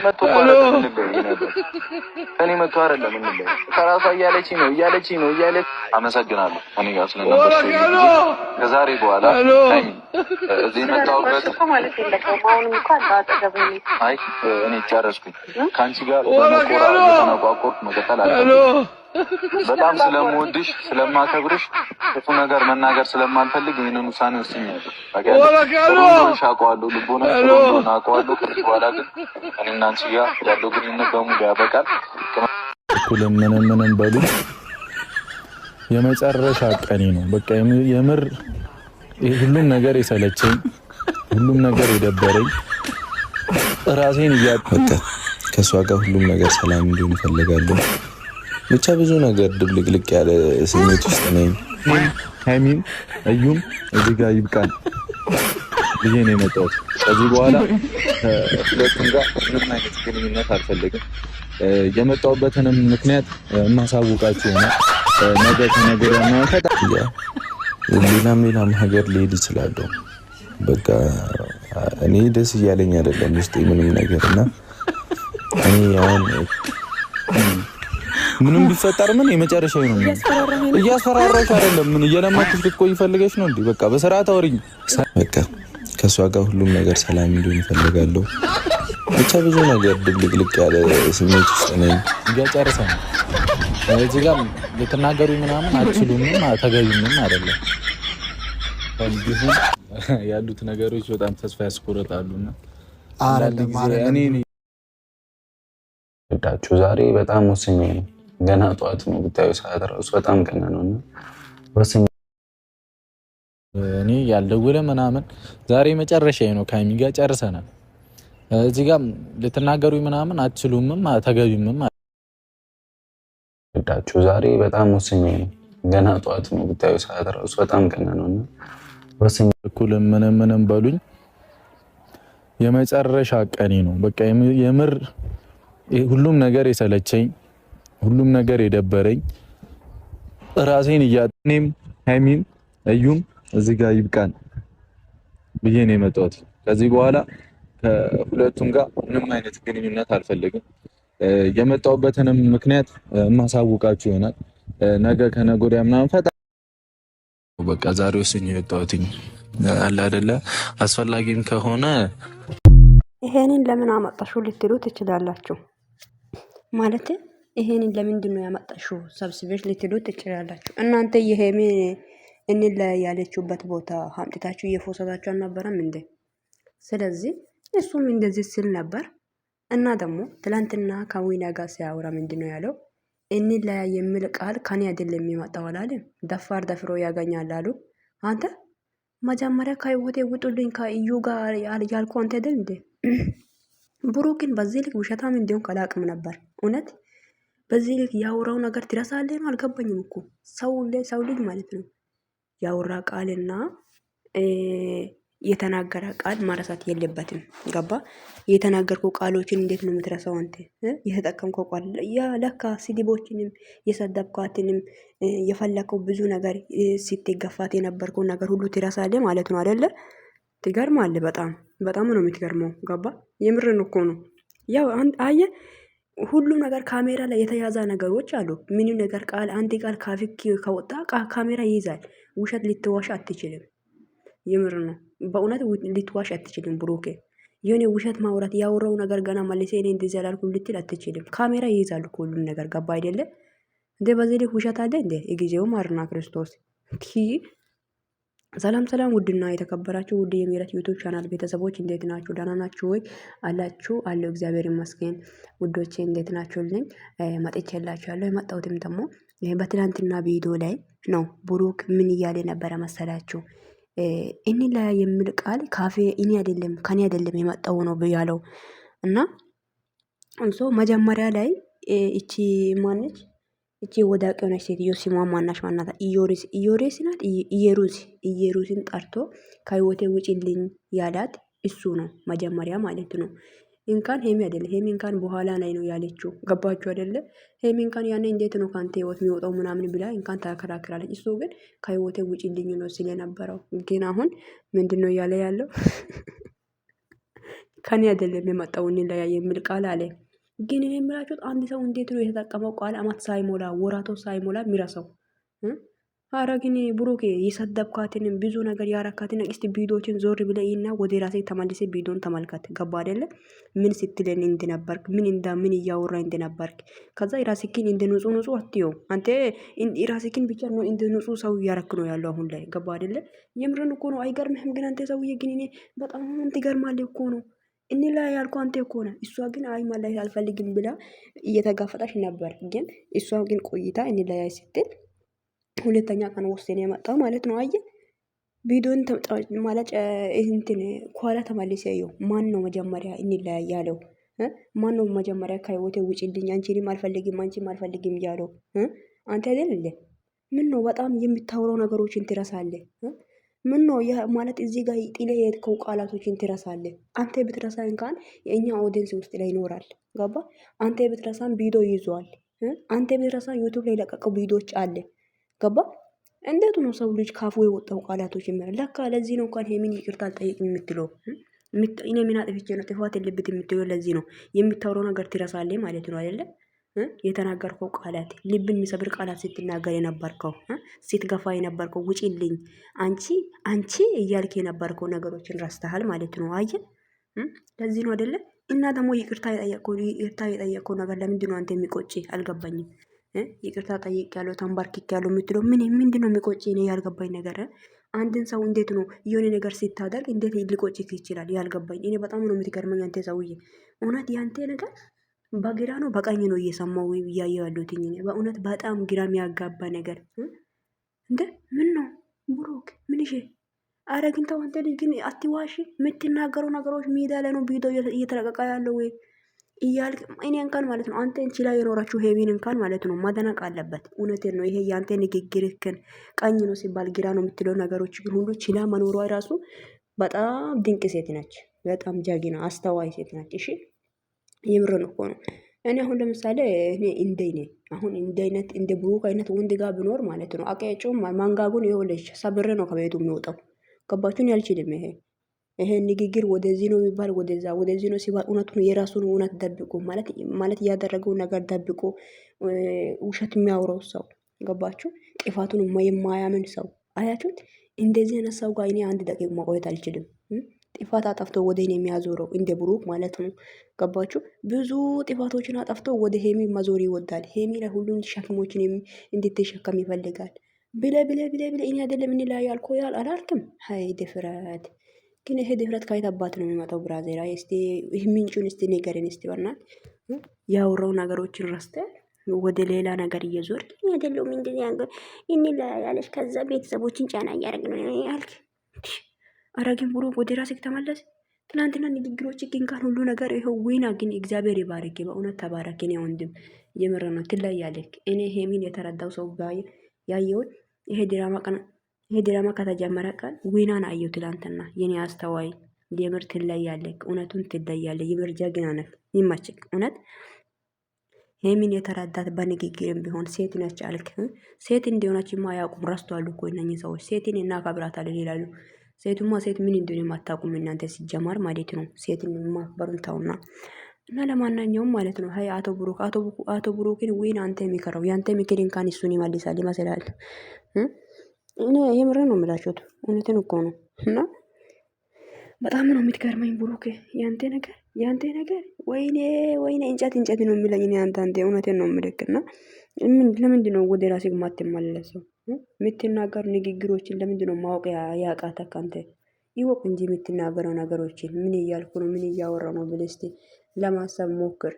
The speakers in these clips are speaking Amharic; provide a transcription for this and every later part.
መጥቶ አይደለም ነበር እኔ መጥቶ አይደለም እንበይ ከራሷ እያለችኝ ነው አመሰግናለሁ እኔ ጋር ስለነበርኩ ከዛሬ በኋላ እዚህ መጣሁበት ማለት የለውም። አሁንም እንኳን አጠገብኝ አይ እኔ ጨረስኩኝ ካንቺ ጋር በመቆራ የተነቋቆርኩ መቀጠል አልፈልግም። በጣም ስለምወድሽ ስለማከብርሽ ክፉ ነገር መናገር ስለማልፈልግ ይሄንን ውሳኔ ወስኛለሁ። ታውቂያለሽ አውቀዋለሁ ልቦና አውቀዋለሁ። ከዚህ በኋላ ግን እኔና አንቺ ጋር ያለው ግንኙነት በሙሉ ያበቃል። ምንም በሉ የመጨረሻ ቀኔ ነው። በቃ የምር ሁሉም ነገር የሰለቸኝ ሁሉም ነገር የደበረኝ ራሴን እያጠቀ ከሷ ጋር ሁሉም ነገር ሰላም እንዲሆን እፈልጋለሁ። ብቻ ብዙ ነገር ድብልቅልቅ ያለ ስሜት ውስጥ ነኝ። ሀይሚም እዩም እዚህ ጋር ይብቃን ብዬ ነው የመጣሁት። ከዚህ በኋላ ሁለቱም ጋር ምንም አይነት ግንኙነት አልፈልግም። የመጣሁበትንም ምክንያት የማሳውቃችሁ ይሆናል። ነገ ከነገ ወዲያ ሌላም ሀገር ልሄድ እችላለሁ። በቃ እኔ ደስ እያለኝ አይደለም ውስጤ ምንም ነገር እና እኔ አሁን ምንም ቢፈጠር ምን የመጨረሻው ነው። እያስፈራራሽ አይደለም። ምን እየለማችሽ ልትቆይ ፈልገሽ ነው እንዴ? በቃ በስርዓት አውሪኝ። በቃ ከሷ ጋር ሁሉም ነገር ሰላም እንዲሆን እፈልጋለሁ። ብቻ ብዙ ነገር ድብልቅልቅ ያለ ስሜት ውስጥ ነኝ። እያጨርሰን እዚህ ጋር ልትናገሩ ምናምን አትችሉምም ተገቢምም አይደለም። እንዲሁም ያሉት ነገሮች በጣም ተስፋ ያስቆርጣሉና እኔ ወዳችሁ ዛሬ በጣም ወሰኝ ነው። ገና ጠዋት ነው ብታዩ ሰዓት ራሱ በጣም ቀና ነውና ወሰኝ እኔ ያልደወለ ምናምን ዛሬ መጨረሻዬ ነው። ከሀይሚ ጋር ጨርሰናል። እዚህ ጋር ልትናገሩ ምናምን አትችሉምም ተገቢምም ወዳችሁ ዛሬ በጣም ወሰኝ ነው። ገና ጠዋት ነው ብታዩ ሰዓት ራሱ በጣም ቀና ነውና ወሰኝ እኩል ምንም በሉኝ የመጨረሻ ቀኔ ነው። በቃ የምር ሁሉም ነገር የሰለቸኝ ሁሉም ነገር የደበረኝ ራሴን እያጠኔም ሀይሚም እዩም እዚህ ጋር ይብቃን ብዬ ነው የመጣሁት። ከዚህ በኋላ ከሁለቱም ጋር ምንም አይነት ግንኙነት አልፈልግም። የመጣሁበትንም ምክንያት የማሳውቃችሁ ይሆናል። ነገ ከነገ ወዲያ ምናምን በቃ ዛሬ ወስኜ የወጣሁት አለ አይደለ አስፈላጊም ከሆነ ይሄንን ለምን አመጣሽው ልትሉ ትችላላችሁ። ማለት ይሄንን ለምንድን ነው ያመጣሽው ሰብስበሽ ልትሉ ትችላላችሁ። እናንተ ይሄም እንል ያለችውበት ቦታ አምጥታችሁ እየፎሰታችሁ አልነበረም እንዴ? ስለዚህ እሱም እንደዚህ ስል ነበር እና ደግሞ ትላንትና ከዊና ጋር ሲያወራ ምንድነው ያለው? እንል የሚል ቃል ከኔ አይደለም የሚመጣው አላለም። ደፋር ደፍሮ ያገኛል አሉ። አንተ መጀመሪያ ከህይወቴ ውጡልኝ ከእዩ ጋር ያልኩ አንተ አይደል እንዴ? ብሩክን በዚህ ልክ ውሸታም እንዲሆን ከላቅም ነበር። እውነት በዚህ ልክ ያወራው ነገር ትረሳለህ ነው? አልገባኝም እኮ ሰው ልጅ ማለት ነው ያወራ ቃልና የተናገረ ቃል ማረሳት የለበትም። ገባ? የተናገርኩ ቃሎችን እንዴት ነው የምትረሳው አንተ? የተጠቀምከው ቃል ያ ለካ ስድቦችንም የሰደብካትንም የፈለከው ብዙ ነገር ስትገፋት የነበርከው ነገር ሁሉ ትረሳለህ ማለት ነው አይደለ? ትገርማለህ። በጣም ነው የምትገርመው። ገባ? የምርን እኮ ነው። ያው አየ ሁሉ ነገር ካሜራ ላይ የተያዘ ነገሮች አሉ። ምንም ነገር ቃል አንድ ቃል ካፊክ ከወጣ ካሜራ ይይዛል። ውሸት ልትዋሽ አትችልም። የምር ነው። በእውነት ልትዋሽ አትችልም። ብሩኬ የሆነ ውሸት ማውራት ያወራው ነገር ገና መልሴ እኔ እንደዚህ አላልኩም ልትል አትችልም። ካሜራ ይይዛል እኮ ሁሉን ነገር። ገባ አይደለ እንዴ? በዚህ ልክ ውሸት አለ እንዴ? የጊዜው ማርና ክርስቶስ ሰላም ውድና የተከበራችሁ ውድ የምህረት ዩቲዩብ ቻናል ቤተሰቦች እንዴት ናችሁ? ደህና ናችሁ ወይ? አላችሁ አለው። እግዚአብሔር ይመስገን ውዶቼ፣ እንዴት ናችሁልኝ? መጥቼላችኋለሁ። የመጣሁትም ደግሞ በትናንትና ቪዲዮ ላይ ነው። ብሩክ ምን እያለ ነበረ መሰላችሁ? እኔ ላይ የሚል ቃል ካፌ እኔ አይደለም ከኔ አይደለም የመጣው ነው ያለው እና እንሶ መጀመሪያ ላይ እቺ ማነች? እቺ ወዳቂ ሆነች ሴትዮ ስሟ ማናሽ ማናታ? ኢዮሬስ ናት። ኢየሩስን ጠርቶ ከህይወቴ ውጪልኝ ያላት እሱ ነው መጀመሪያ ማለት ነው። እንካን ሄሚ አይደለ። ሄሚ እንካን በኋላ ላይ ነው ያለችው። ገባችሁ አይደለ? ሄሚ እንካን ያኔ እንዴት ነው ካንተ ህይወት የሚወጣው ምናምን ብላ እንካን ተከራክራለች። እሱ ግን ከህይወቴ ውጪልኝ ነው ሲል ነበረው። ግን አሁን ምንድነው እያለ ያለው? ከኔ አይደለም የመጣው እንለያይ የሚል ቃል አለ። ግን እኔ የምላችሁት አንድ ሰው እንዴት ነው የተጠቀመው ቃል አመት ሳይሞላ ወራቶ ሳይሞላ የሚረሳው? አረ ግን ብሩኬ የሰደብካትንም ብዙ ነገር ያረካትን እስቲ ቪዲዮችን ዞር ብለይና ወደ ራሴ ተመልሴ ቪዲዮን ተመልከት። ገባ አይደለ? ምን ስትለን እንደነበርክ ምን እያወራ እንደነበርክ ከዛ ራስክን እንደ ንጹህ አትዮ አንተ ራስክን ብቻ ነው እንደ ንጹህ ሰው እያረክ ነው ያለው አሁን ላይ። ገባ አይደለ? የምርን እኮ ነው። አይገርምህም? ግን አንተ ሰውዬ ግን እኔ በጣም ትገርማለህ እኮ ነው። እኔ ላይ ያልኩ አንተ እኮ ነው። እሷ ግን አይ ማለት አልፈልግም ብላ እየተጋፈጣሽ ነበር። ግን እሷ ግን ቆይታ እኔ ላይ ስትል ሁለተኛ ቀን ወሰነ የመጣው ማለት ነው። አየ ቪዲዮን ማለት እንትን ኳላ ተመልሰ ያየው ማን ነው መጀመሪያ እንለያይ ያለው? ማን ነው መጀመሪያ ከህይወቴ ውጪልኝ፣ አንቺንም አልፈልግም፣ አንቺም አልፈልግም ያለው? አንተ አይደል እንዴ? ምን ነው በጣም የምታወራው ነገሮችን ትረሳለህ? ምን ነው ማለት እዚህ ጋር ጥለ የሄድከው ቃላቶችን ትረሳለህ? አንተ ብትረሳ እንኳን የእኛ ኦዲየንስ ውስጥ ላይ ይኖራል። ገባ? አንተ ብትረሳን ቪዲዮ ይዟል። አንተ ብትረሳ ዩቲዩብ ላይ ለቀቀው ቪዲዮዎች አለ። ገባ? እንዴት ነው ሰው ልጅ ካፉ የወጣው ቃላቶች የሚያል? ለካ ለዚህ ነው እንኳን ሄሚን ይቅርታ አልጠይቅም የምትለው። እኔ ምን አጥፍቼ ነው ጥፋት የለበት የምትለው? ለዚህ ነው የምታወራው ነገር ትረሳለህ ማለት ነው አይደለ? የተናገርከው ቃላት ልብን የሚሰብር ቃላት ስትናገር የነበርከው ስትገፋ የነበርከው ውጪልኝ አንቺ እያልክ የነበርከው ነገሮችን ረስተሃል ማለት ነው። አየ ለዚህ ነው አይደለ? እና ደግሞ ይቅርታ የጠየቀው ነገር ለምንድን ነው አንተ የሚቆጭ? አልገባኝም። ይቅርታ ጠይቅ ያለው ተንበርክክ ያለው የምትለው ምንድን ነው የሚቆጭ? እኔ ያልገባኝ ነገር አንድን ሰው እንዴት ነው የሆነ ነገር ሲታደርግ እንዴት ሊቆጭክ ይችላል? ያልገባኝ እኔ በጣም ነው የምትገርመኝ አንተ ሰውዬ። እውነት ያንተ ነገር በግራ ነው በቀኝ ነው እየሰማው ወይ እያየው ያለሁት እኔ በእውነት በጣም ግራ የሚያጋባ ነገር እንደ ምን ነው ብሩክ ምን ይሄ? አረ ግን ተው አንተ ልጅ ግን አትዋሺ። የምትናገረው ነገሮች ሜዳ ላይ ነው ቪዲዮ እየተለቀቀ ያለው ወይ እያልክ እኔ እንኳን ማለት ነው አንተ እንቺ ላይ የኖራችሁ ሄቪን እንኳን ማለት ነው ማደነቅ አለበት። እውነቴን ነው። ይሄ ያንተ ንግግርክን ቀኝ ነው ሲባል ግራ ነው የምትለው ነገሮች ግን ሁሉ ችላ መኖሯ ራሱ በጣም ድንቅ ሴት ነች። በጣም ጀግና አስተዋይ ሴት ነች። እሺ የምርን እኮ ነው። እኔ አሁን ለምሳሌ እኔ እንደኔ አሁን እንደይነት እንደ ብሩክ አይነት ወንድ ጋር ብኖር ማለት ነው አቀያጨው ማንጋጉን ይኸውልሽ ሰብሬ ነው ከቤቱ የሚወጣው። ገባችሁን? ያልችልም ይሄ ንግግር ወደዚህ ነው የሚባል ወደዚህ ነው ሲባል እውነቱን የራሱን እውነት ደብቆ ማለት ያደረገው ነገር ደብቆ ውሸት የሚያወራው ሰው ገባችሁ? ጥፋቱን የማያምን ሰው አያችሁት? እንደዚህ አይነት ሰው ጋር እኔ አንድ ደቂቃ መቆየት አልችልም። ጥፋት አጠፍቶ ወደ እኔ የሚያዞረው እንደ ብሩክ ማለት ነው። ገባችሁ? ብዙ ጥፋቶችን አጠፍቶ ወደ ሄሚ መዞር ይወዳል። ሄሚ ላይ ሁሉም ሸክሞችን እንድትሸከም ይፈልጋል። ብለ እኔ አይደለም እንላይ ያልኮ አላልክም? ሀይ ድፍረት ግን ይሄ ድፍረት ከየት አባት ነው የሚመጣው? ብራዜራ እስቲ ይህ ምንጩን እስቲ ንገረን እስቲ በእናት። ያወራው ነገሮችን ረስተ ወደ ሌላ ነገር እየዞር አይደለም እንደዚህ ያንገ እንላያለሽ። ከዛ ቤተሰቦችን ጫና እያደረግ ነው ያልክ። ኧረ ግን ብሩክ ወደ ራስህ ተመለስ። ትናንትና ንግግሮች ግን ካን ሁሉ ነገር ይሄው ዊና ግን እግዚአብሔር ይባርክ። በእውነት ተባረክ። እኔ ወንድም የምር ነው ትለያለህ። እኔ ሄሚን የተረዳው ሰው ጋር ያየው ይሄ ድራማ ከተጀመረ ቀን ዊናን አየው ትላንትና። የኔ አስተዋይ የምር ትለያለህ። እውነቱን ትለያለህ። የምር ጀግና ነህ። ይማችክ እውነት ሄሚን የተረዳት በንግግርም ቢሆን ሴት ነች አልክ። ሴት እንደሆነች ማያውቁም ረስተዋል እኮ እነኚህ ሰዎች። ሴትን እናከብራታለን ይላሉ። ሴቱማ ሴት ምን እንደሆነ የማታውቁም እናንተ ሲጀማር ማለት ነው። ሴትን ማክበሩን ተውና እና ለማናኛውም ማለት ነው። ሀይ አቶ ብሩክን ዊን አንተ የሚከረው ያንተ ምክር እንኳን እሱን ይመልሳል ይመስላል። እኔ የምር ነው የምላችሁት። እውነትን እኮ ነው። እና በጣም ነው የምትገርመኝ ብሩክ ያንተ ነገር ወይኔ እንጨት ነው የሚለኝ እኔ አንተ እውነትን ነው የምልክና ለምንድን ነው ወደ ራስህ ማትመለሰው? የምትናገሩ ንግግሮችን ለምንድን ነው ማወቅ ያቃተህ? አንተ ይወቅ እንጂ የምትናገረው ነገሮችን ምን እያልኩ ነው ምን እያወራው ነው ብለህ እስቲ ለማሰብ ሞክር።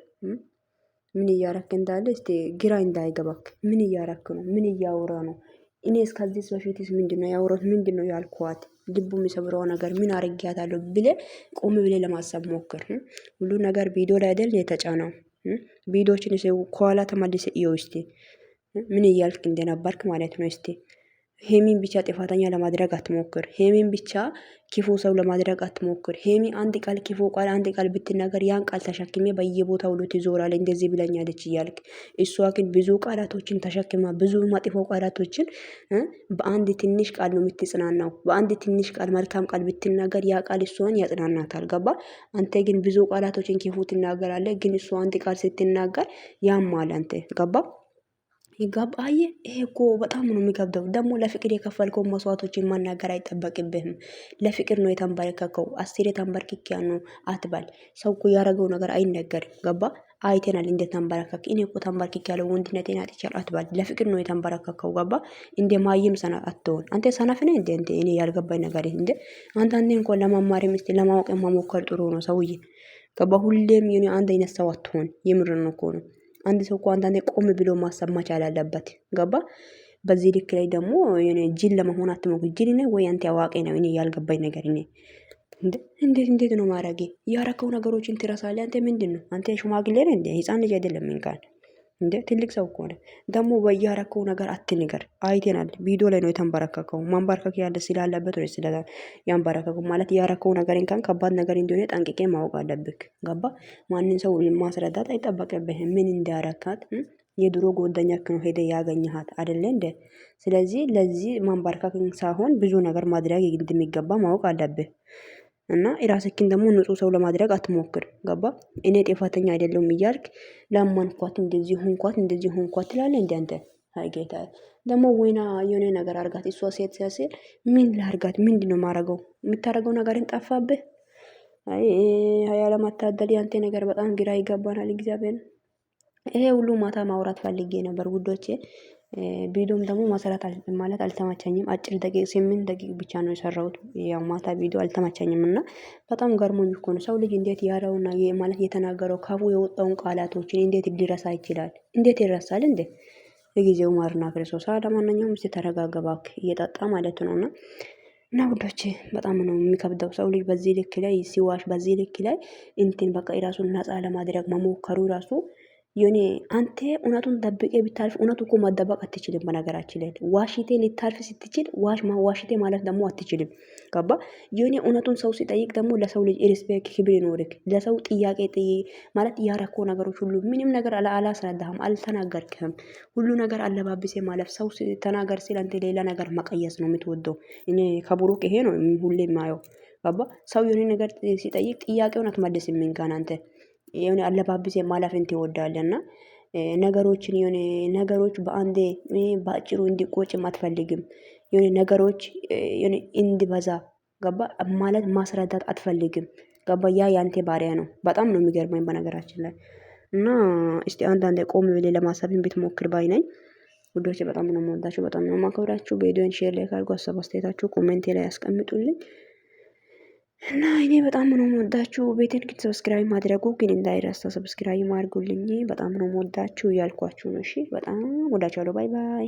ምን እያረክ እንዳለ እስቲ ግራ እንዳይገባክ። ምን እያረክ ነው? ምን እያወራ ነው? እኔ እስከዚህ በፊትስ ምንድነው ያወራሁት? ምንድነው ያልኳት? ልቡ የሚሰብረው ነገር ምን አርጊያታለሁ ብለህ ቆም ብለህ ለማሰብ ሞክር። ሁሉ ነገር ቪዲዮ ላይ አይደል የተጫነው? ቪዲዮችን ከኋላ ተመልሰህ እየው እስቲ ምን እያልክ እንደነበርክ ማለት ነው። እስቲ ሄሚን ብቻ ጥፋተኛ ለማድረግ አትሞክር። ሄሚን ብቻ ክፉ ሰው ለማድረግ አትሞክር። ሄሚ አንድ ቃል ክፉ ቃል አንድ ቃል ብትናገር ያን ቃል ተሸክሜ በየቦታው ሁሉ ትዞራለች እንደዚህ ብለኛለች እያልክ፣ እሷ ግን ብዙ ቃላቶችን ተሸክማ ብዙ መጥፎ ቃላቶችን በአንድ ትንሽ ቃል ነው የምትጽናናው። በአንድ ትንሽ ቃል መልካም ቃል ብትናገር ያ ቃል እሷን ያጽናናታል። ገባ? አንተ ግን ብዙ ቃላቶችን ክፉ ትናገራለህ፣ ግን እሷ አንድ ቃል ስትናገር ያማል። አንተ ገባ? ይጋባየ ይሄ እኮ በጣም ነው የሚከብደው። ደግሞ ለፍቅር የከፈልከው መስዋዕቶችን ማናገር አይጠበቅብህም። ለፍቅር ነው የተንበረከከው። 10 ተንበርክኬ ነው አትባል። ሰው እኮ ያደረገው ነገር አይነገርም። ገባ? አይተናል እንዴት ተንበረከክ። እኔ እኮ ተንበርክኬ ያለው ወንድነቴን አጥቻለሁ አትባል። ለፍቅር ነው የተንበረከከው። ገባ? እንደ ማይም ሰና አትሆን። አንተ ሰነፍ ነህ እንዴ? እኔ ያልገባኝ ነገር እንዴ አንተ እንኳን ለማማር ምስት ለማወቅ መሞከር ጥሩ ነው ሰውዬ። ገባ? ሁሌም የኔ አንድ አይነት ሰው አትሆን። የምርን እኮ ነው። አንድ ሰው እኮ አንዳንዴ ቆም ብሎ ማሰብ መቻል አለበት። ገባ? በዚህ ልክ ላይ ደግሞ ጅል ለመሆን አትሞክር። ጅል ነህ ወይ አንተ አዋቂ ነው? እኔ ያልገባኝ ነገር እኔ እንዴት ነው ማረጌ? ያረከው ነገሮችን ትረሳለህ አንተ። ምንድን ነው አንተ? ሽማግሌ ነህ እንዴ? ህፃን ልጅ አይደለም እንኳን እንዴ ትልቅ ሰው እኮ ነው። ደግሞ በያረከው ነገር አትንገር። አይተናል ቪዲዮ ላይ ነው የተንበረከከው። ማንበርከክ ያለ ስላለበት ነው ስለ ያንበረከከው ማለት ያረከው ነገር እንኳን ከባድ ነገር እንደሆነ ጠንቅቄ ማወቅ አለብክ። ገባ? ማንን ሰው ማስረዳት አይጠበቅብህም። ምን እንዳረካት የድሮ ጓደኛክ ነው ሄደ ያገኘሃት አይደለ እንዴ? ስለዚህ ለዚህ ማንበርከክ ሳይሆን ብዙ ነገር ማድረግ እንደሚገባ ማወቅ አለብህ። እና የራስክን ደግሞ ንጹህ ሰው ለማድረግ አትሞክር። ገባ? እኔ ጥፋተኛ አይደለሁም እያልክ ለማንኳት እንደዚህ ሆንኳት ትላለህ እንዴ አንተ? አይ ጌታ ደግሞ ወይና የሆነ ነገር አርጋት። እሷ ሴት ሲያሴል ምን ላርጋት? ምንድነው ማረገው? የምታረገው ነገርን ጠፋብህ። አይ ያለማታደል ያንተ ነገር በጣም ግራ ይገባናል። እግዚአብሔር ይሄ ሁሉ ማታ ማውራት ፈልጌ ነበር ውዶቼ። ቪዲዮም ደግሞ መሰረት ማለት አልተመቸኝም። አጭር ደቂቃ 8 ደቂቃ ብቻ ነው የሰራሁት። ያው ማታ ቪዲዮ አልተመቸኝም እና በጣም ገርሞኝ እኮ ነው። ሰው ልጅ እንዴት ያረውና ማለት የተናገረው ካፉ የወጣውን ቃላቶችን እንዴት ሊረሳ ይችላል? እንዴት ይረሳል እንዴ? ለጊዜው ማርና ክርስቶስ ለማንኛውም እስቲ ተረጋጋ እባክህ፣ እየጠጣ ማለት ነውና እና ውዶቼ በጣም ነው የሚከብደው። ሰው ልጅ በዚህ ልክ ላይ ሲዋሽ፣ በዚህ ልክ ላይ እንትን በቃ የራሱን ነፃ ለማድረግ መሞከሩ ራሱ የኔ አንተ እውነቱን ደብቄ ብታልፍ እውነቱ እኮ መደበቅ አትችልም። በነገራችን ላይ ዋሽቴ ልታልፍ ስትችል ዋሽቴ ማለት ደግሞ አትችልም። ገባ? የኔ እውነቱን ሰው ሲጠይቅ ደግሞ ለሰው ልጅ ሪስፔክት ክብር ይኖርክ። ለሰው ጥያቄ ማለት ያረኮ ነገሮች ሁሉ ምንም ነገር አላስረዳህም፣ አልተናገርክህም። ሁሉ ነገር አለባብሴ ማለፍ። ሰው ተናገር ሲል አንተ ሌላ ነገር መቀየስ ነው የምትወደው። እኔ ከብሩክ ይሄ ነው ሁሌ የማየው። ገባ? ሰው የሆነ ነገር ሲጠይቅ ጥያቄውን አትመልስም። እንኳን አንተ የሆነ አለባብሴ ማለፍን ትወዳለና ነገሮችን የሆነ ነገሮች በአንዴ በአጭሩ እንዲቆጭም አትፈልግም። የሆነ ነገሮች የሆነ እንዲበዛ ገባ ማለት ማስረዳት አትፈልግም። ገባ? ያ ያንተ ባሪያ ነው። በጣም ነው የሚገርመኝ በነገራችን ላይ እና እስቲ አንዳንዴ ቆም ብለህ ለማሰብን ብትሞክር ባይ ነኝ። ውዶቼ በጣም ነው የምወዳችሁ፣ በጣም ነው የማከብራችሁ። ቪዲዮን ሼር ላይ ካርጉ፣ ሀሳብ አስተያየታችሁ ኮሜንት ላይ ያስቀምጡልኝ። እና እኔ በጣም ነው የምወዳችሁ። ቤቴን ግን ሰብስክራይብ ማድረጉ ግን እንዳይረሳ፣ ሰብስክራይብ አድርጉልኝ። በጣም ነው የምወዳችሁ እያልኳችሁ ነው። እሺ በጣም ወዳችኋለሁ። ባይ ባይ።